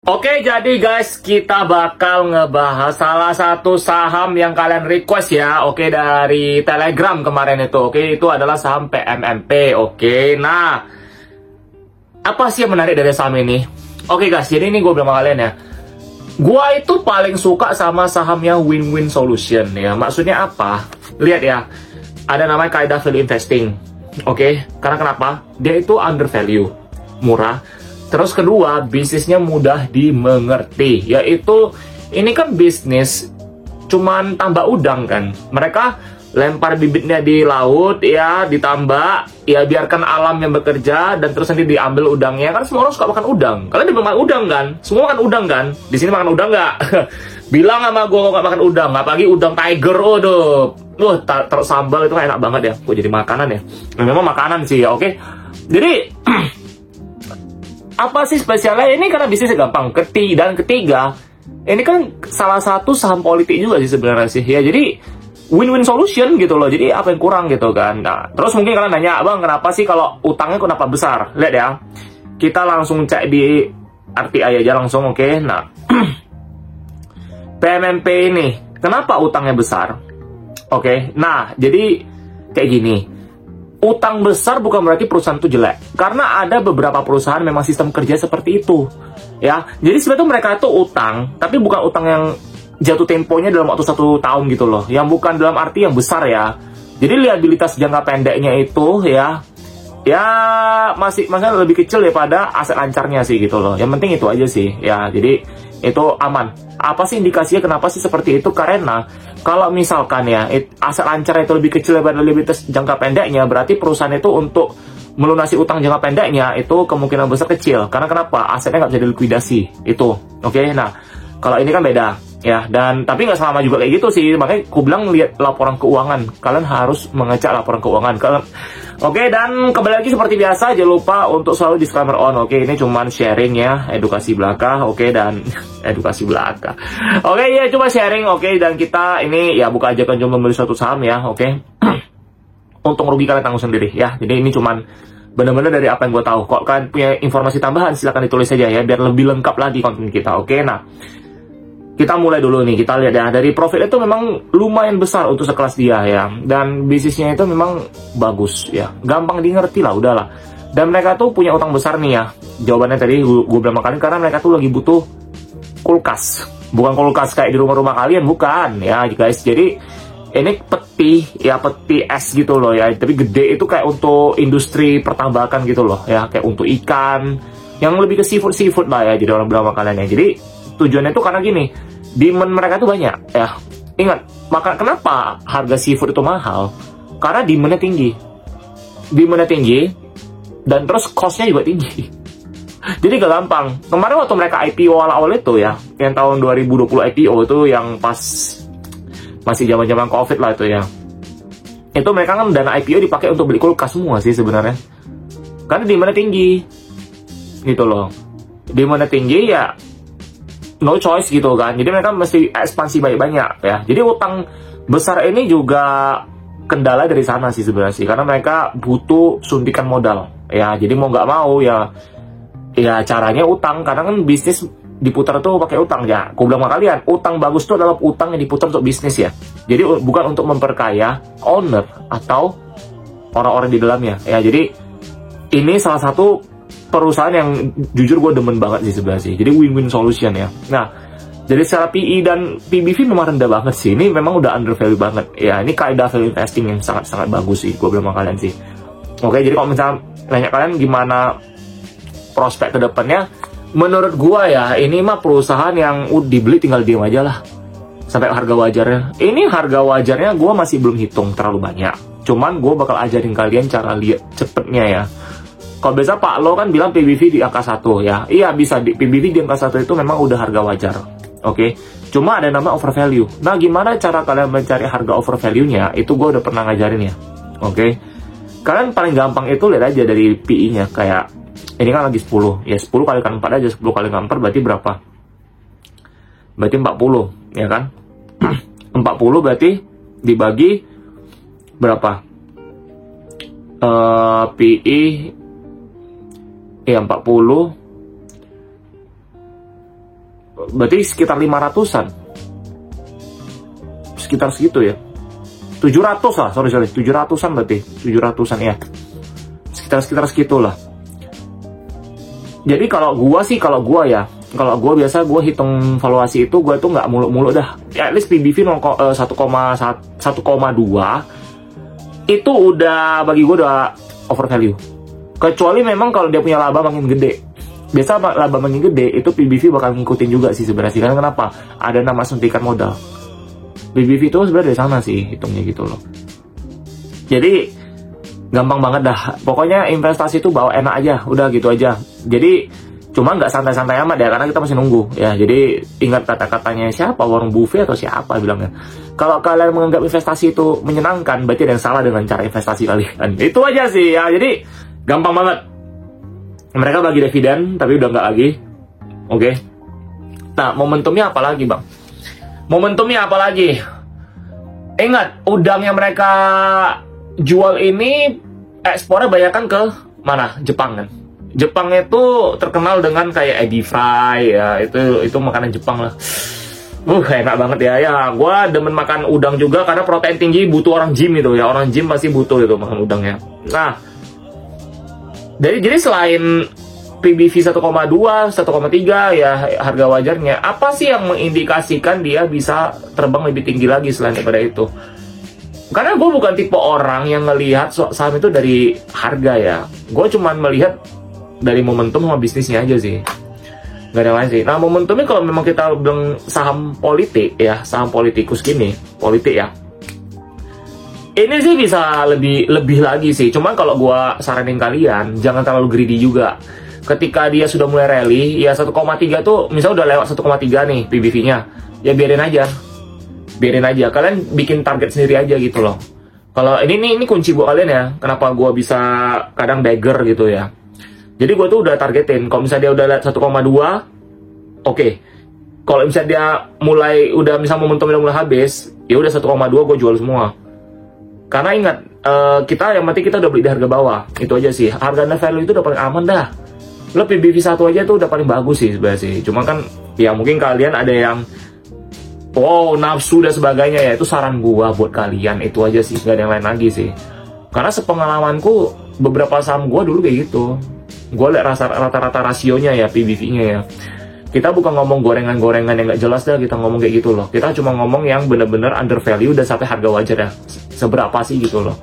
Oke, jadi guys, kita bakal ngebahas salah satu saham yang kalian request ya. Oke, dari Telegram kemarin itu. Oke, itu adalah saham PMMP. Oke, nah, apa sih yang menarik dari saham ini? Oke guys, jadi ini gue bilang sama kalian ya. Gue itu paling suka sama sahamnya Win-Win Solution ya. Maksudnya apa? Lihat ya, ada namanya kaidah value investing. Oke, karena kenapa? Dia itu undervalue, murah. Terus kedua, bisnisnya mudah dimengerti, yaitu ini kan bisnis cuman tambak udang kan. Mereka lempar bibitnya di laut ya, ditambak ya, biarkan alam yang bekerja dan terus nanti diambil udangnya. Kan semua orang suka makan udang. Kalian juga makan udang kan? Semua makan udang kan? Di sini makan udang nggak? Bilang sama gue nggak makan udang, apalagi udang tiger. Waduh, terus sambal itu enak banget ya. Kok jadi makanan ya? Nah, memang makanan sih ya, oke. Jadi apa sih spesialnya? Ini karena bisnisnya gampang. Dan ketiga, ini kan salah satu saham politik juga sih sebenarnya sih ya. Jadi win-win solution gitu loh. Jadi apa yang kurang gitu kan. Nah, terus mungkin kalian nanya, "Bang, kenapa sih kalau utangnya kenapa besar?" Lihat ya. Kita langsung cek di RTI aja langsung, oke. Nah, PMMP ini kenapa utangnya besar? Oke. Nah, jadi kayak gini. Utang besar bukan berarti perusahaan itu jelek. Karena ada beberapa perusahaan memang sistem kerja seperti itu. Ya, jadi sebenarnya mereka itu utang, tapi bukan utang yang jatuh temponya dalam waktu 1 tahun gitu loh. Yang bukan dalam arti yang besar ya. Jadi liabilitas jangka pendeknya itu ya masih lebih kecil daripada aset lancarnya sih gitu loh. Yang penting itu aja sih ya. Jadi itu aman. Apa sih indikasinya kenapa sih seperti itu? Karena kalau misalkan ya aset lancar itu lebih kecil daripada liabilitas jangka pendeknya, berarti perusahaan itu untuk melunasi utang jangka pendeknya itu kemungkinan besar kecil. Karena kenapa? Asetnya nggak bisa dilikuidasi itu. Oke, nah kalau ini kan beda ya. Dan tapi nggak selama juga kayak gitu sih. Makanya aku bilang lihat laporan keuangan. Kalian harus mengecek laporan keuangan. Oke, dan kembali lagi seperti biasa, jangan lupa untuk selalu disclaimer on. Oke, ini cuman sharing ya, edukasi belaka. Oke, dan edukasi belaka. Oke, ya cuma sharing. Oke, dan kita ini ya buka aja kan cuma membeli suatu saham ya. Oke, untung rugi kalian tanggung sendiri ya. Jadi ini cuman benar-benar dari apa yang gue tahu. Kok kalian punya informasi tambahan silahkan ditulis aja ya, biar lebih lengkap lagi konten kita. Oke, nah kita mulai dulu nih, kita lihat ya, dari profit itu memang lumayan besar untuk sekelas dia ya, dan bisnisnya itu memang bagus ya, gampang di ngerti lah, udahlah. Dan mereka tuh punya utang besar nih ya, jawabannya tadi gue bilang kalian, karena mereka tuh lagi butuh kulkas, bukan kulkas kayak di rumah-rumah kalian, bukan ya guys. Jadi ini peti ya, peti es gitu loh ya, tapi gede, itu kayak untuk industri pertambakan gitu loh ya, kayak untuk ikan, yang lebih ke seafood lah ya, jadi orang bilang sama kalian ya. Jadi tujuannya itu karena gini, demand mereka tuh banyak ya. Ingat, maka kenapa harga seafood itu mahal? Karena demandnya tinggi. Demandnya tinggi, dan terus cost-nya juga tinggi. Jadi gak gampang. Kemarin waktu mereka IPO awal-awal itu ya, yang tahun 2020 IPO itu yang pas masih zaman-zaman COVID lah itu ya. Itu mereka kan dana IPO dipakai untuk beli kulkas semua sih sebenarnya. Karena demandnya tinggi. Gitu loh. Demandnya tinggi ya, no choice gitu kan. Jadi mereka mesti ekspansi banyak-banyak ya. Jadi utang besar ini juga kendala dari sana sih sebenarnya sih, karena mereka butuh suntikan modal ya. Jadi mau nggak mau ya caranya utang, karena kan bisnis diputar tuh pakai utang ya. Aku bilang sama kalian, utang bagus tuh adalah utang yang diputar untuk bisnis ya. Jadi bukan untuk memperkaya owner atau orang-orang di dalamnya ya. Jadi ini salah satu perusahaan yang jujur gue demen banget sih sebenarnya sih. Jadi win-win solution ya. Nah, jadi secara PE dan PBV memang rendah banget sih. Ini memang udah undervalue banget ya. Ini kaidah value investing yang sangat-sangat bagus sih, gue bilang sama kalian sih. Oke, jadi kalau misalnya nanya kalian gimana prospek ke depannya, menurut gue ya ini mah perusahaan yang dibeli tinggal diem aja lah sampai harga wajarnya. Ini harga wajarnya gue masih belum hitung terlalu banyak. Cuman gue bakal ajarin kalian cara lihat cepetnya ya. Kalau biasa Pak Lo kan bilang PBV di angka 1 ya. Iya bisa, PBV di angka 1 itu memang udah harga wajar. Oke. Cuma ada nama overvalue. Nah gimana cara kalian mencari harga overvalue-nya? Itu gue udah pernah ngajarin ya. Oke. Kalian paling gampang itu lihat aja dari PE-nya. Kayak ini kan lagi 10. Ya 10 kali 4 aja. 10 kali 4 berarti berapa? Berarti 40 ya kan? 40 berarti dibagi berapa? PE ya 40 berarti sekitar 500-an. Sekitar segitu ya. 700 lah, sorry 700-an berarti. 700-an ya. Sekitar segitulah. Jadi kalau gua biasa gua hitung valuasi itu gua tuh nggak muluk-muluk dah. Ya, at least PBV 1,2 itu udah bagi gua udah over value. Kecuali memang kalau dia punya laba makin gede. Biasa laba makin gede itu PBV bakal ngikutin juga sih sebenarnya. Karena kenapa? Ada nama suntikan modal. PBV itu sebenarnya dari sana sih hitungnya gitu loh. Jadi gampang banget dah. Pokoknya investasi itu bawa enak aja, udah gitu aja. Jadi cuma nggak santai-santai amat ya, karena kita masih nunggu ya. Jadi ingat kata-katanya siapa, Warren Buffett atau siapa bilangnya. Kalau kalian menganggap investasi itu menyenangkan, berarti ada yang salah dengan cara investasi kalian. Itu aja sih ya. Jadi gampang banget. Mereka bagi dividen, tapi udah nggak lagi. Oke. Nah, momentumnya apa lagi, Bang? Momentumnya apa lagi? Ingat, udang yang mereka jual ini ekspornya banyakan ke mana? Jepang kan? Jepang itu terkenal dengan kayak ebi fry ya, itu makanan Jepang lah. Enak banget ya. Ya, gue demen makan udang juga karena protein tinggi, butuh orang gym itu ya. Orang gym pasti butuh itu makan udangnya. Nah, jadi selain PBV 1,2, 1,3 ya harga wajarnya, apa sih yang mengindikasikan dia bisa terbang lebih tinggi lagi selain daripada itu? Karena gue bukan tipe orang yang ngelihat saham itu dari harga ya. Gue cuma melihat dari momentum sama bisnisnya aja sih. Gak ada lain sih. Nah, momentumnya kalau memang kita bilang saham politik ya, saham politikus gini, politik ya. Ini sih bisa lebih lagi sih. Cuman kalau gue saranin kalian, jangan terlalu greedy juga. Ketika dia sudah mulai rally, ya 1,3 tuh, misalnya udah lewat 1,3 nih PBV-nya, ya biarin aja. Kalian bikin target sendiri aja gitu loh. Kalau ini kunci buat kalian ya, kenapa gue bisa kadang dagger gitu ya. Jadi gue tuh udah targetin, kalau misalnya dia udah lihat 1,2, oke. Kalau misalnya dia udah misalnya momentum udah mulai habis, ya udah 1,2 gue jual semua. Karena ingat, kita yang penting kita udah beli di harga bawah, itu aja sih. Harga net value itu udah paling aman dah. Lo PBV 1 aja tuh udah paling bagus sih sebenarnya sih. Cuma kan ya mungkin kalian ada yang nafsu dan sebagainya ya. Itu saran gua buat kalian, itu aja sih, gak ada yang lain lagi sih. Karena sepengalamanku beberapa saham gua dulu kayak gitu. Gua liat rata-rata rasionya ya, PBV-nya ya. Kita bukan ngomong gorengan-gorengan yang gak jelas dah, kita ngomong kayak gitu loh. Kita cuma ngomong yang bener-bener under value dan sampai harga wajar ya. Seberapa sih gitu loh.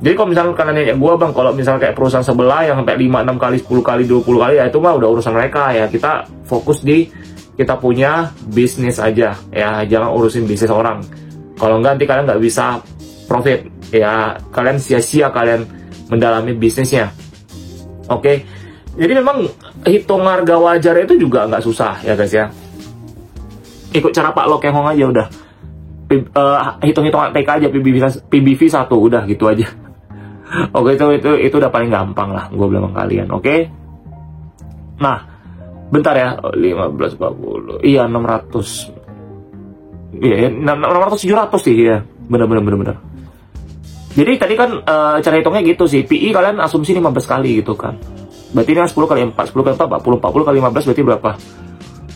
Jadi kalau misalnya kalian nanya gue, Bang, kalau misalnya kayak perusahaan sebelah yang sampai 5, 6 kali, 10 kali, 20 kali, ya itu mah udah urusan mereka ya. Kita fokus di kita punya bisnis aja ya, jangan urusin bisnis orang. Kalau enggak nanti kalian nggak bisa profit ya, kalian sia-sia kalian mendalami bisnisnya. Oke. Jadi memang hitung harga wajar itu juga nggak susah ya guys ya. Ikut cara Pak Lo Keng Hong aja udah. Hitung-hitung TK aja, PBV 1 udah gitu aja. Oke, itu udah paling gampang lah gue bilang sama kalian. Oke. Nah, bentar ya, 1540. Iya, 600. Iya, 600 700 sih ya. Bener. Jadi tadi kan cara hitungnya gitu sih. PI kalian asumsi 15 kali gitu kan. Berarti ini 10 kali 4, 10 kali 4, 40 kali 15 berarti berapa?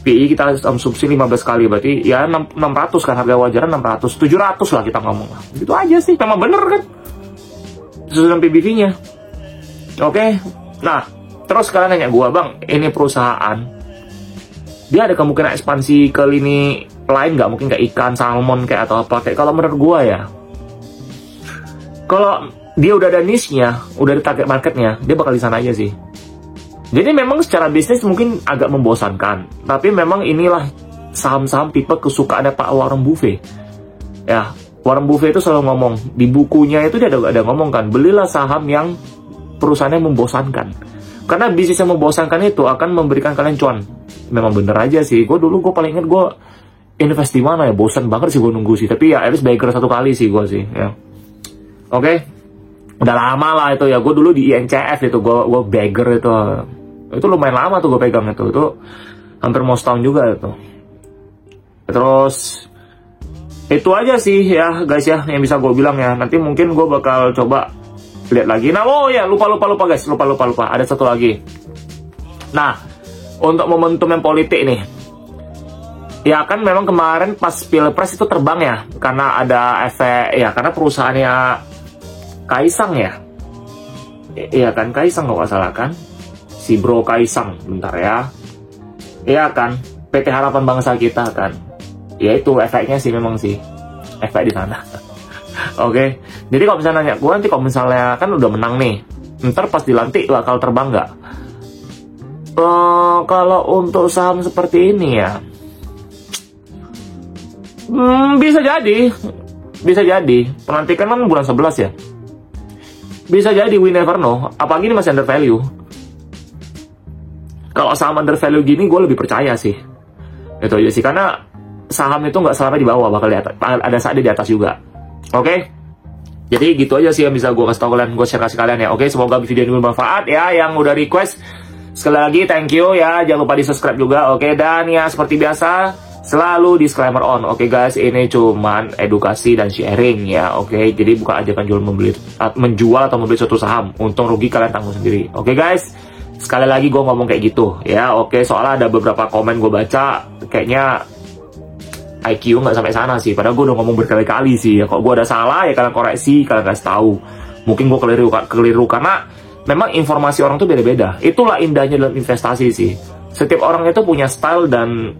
PI kita asumsi 15 kali, berarti ya 600 kan, harga wajarnya 600, 700 lah kita ngomong lah. Gitu aja sih, memang bener kan susunan PBV-nya. Oke. Nah, terus kalian nanya gua, Bang, ini perusahaan dia ada kemungkinan ekspansi ke lini lain nggak? Mungkin kayak ikan, salmon kayak atau apa? Kayak kalau menurut gua ya, kalau dia udah ada niche-nya, udah ada target marketnya, dia bakal di sana aja sih. Jadi memang secara bisnis mungkin agak membosankan, tapi memang inilah saham-saham tipe kesukaannya Pak Warren Buffett. Ya, Warren Buffett itu selalu ngomong, di bukunya itu dia ada ngomong kan, belilah saham yang perusahaannya membosankan. Karena bisnis yang membosankan itu akan memberikan kalian cuan. Memang bener aja sih, gue paling inget gue invest di mana ya, bosan banget sih gue nunggu sih. Tapi ya, at least bagger 1 kali sih gue sih. Ya. Oke. Udah lama lah itu ya, gue dulu di INCF itu, gue bagger itu lumayan lama tuh gue pegang itu hampir mau setahun juga itu. Terus itu aja sih ya guys ya yang bisa gue bilang ya. Nanti mungkin gue bakal coba lihat lagi. Nah, lupa guys, lupa. Ada satu lagi. Nah, untuk momentum yang politik nih, Ya kan memang kemarin pas Pilpres itu terbang ya, karena ada efek, ya karena perusahaannya Kaisang ya. Iya kan, Kaisang nggak salah kan? Si bro Kaisang, bentar ya. Iya kan, PT Harapan Bangsa kita kan. Ya itu efeknya sih memang sih. Efek di sana. Oke, jadi kalau misalnya nanya gue nanti kalau misalnya kan udah menang nih, ntar pas dilantik bakal terbang nggak? Kalau untuk saham seperti ini ya, bisa jadi. Bisa jadi. Pelantikan kan bulan 11 ya. Bisa jadi, we never know. Apalagi ini masih under value. Kalau saham under value gini, gue lebih percaya sih. Itu aja sih. Karena saham itu nggak selalu di bawah, bakal ada saat di atas juga. Oke? Jadi gitu aja sih yang bisa gue kasih tau kalian. Gue share kasih kalian ya. Oke? Semoga video ini bermanfaat ya. Yang udah request, sekali lagi thank you ya. Jangan lupa di subscribe juga. Oke? Dan ya seperti biasa, selalu disclaimer on. Oke guys, ini cuman edukasi dan sharing ya. Oke, jadi bukan ajakan menjual atau membeli suatu saham. Untung rugi kalian tanggung sendiri. Oke guys, sekali lagi gue ngomong kayak gitu ya. Oke, soalnya ada beberapa komen gue baca, kayaknya IQ nggak sampai sana sih. Padahal gue udah ngomong berkali-kali sih ya. Kalau gue ada salah ya kalian koreksi, kalian kasih tahu. Mungkin gue keliru karena memang informasi orang tuh beda-beda. Itulah indahnya dalam investasi sih. Setiap orang itu punya style dan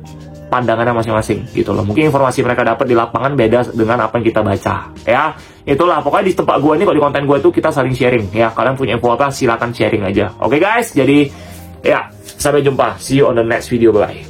pandangannya masing-masing gitu loh. Mungkin informasi mereka dapat di lapangan beda dengan apa yang kita baca ya. Itulah pokoknya di tempat gue ini, kalau di konten gue tuh kita saling sharing ya. Kalian punya info apa silakan sharing aja. Oke guys, jadi ya sampai jumpa, see you on the next video, bye.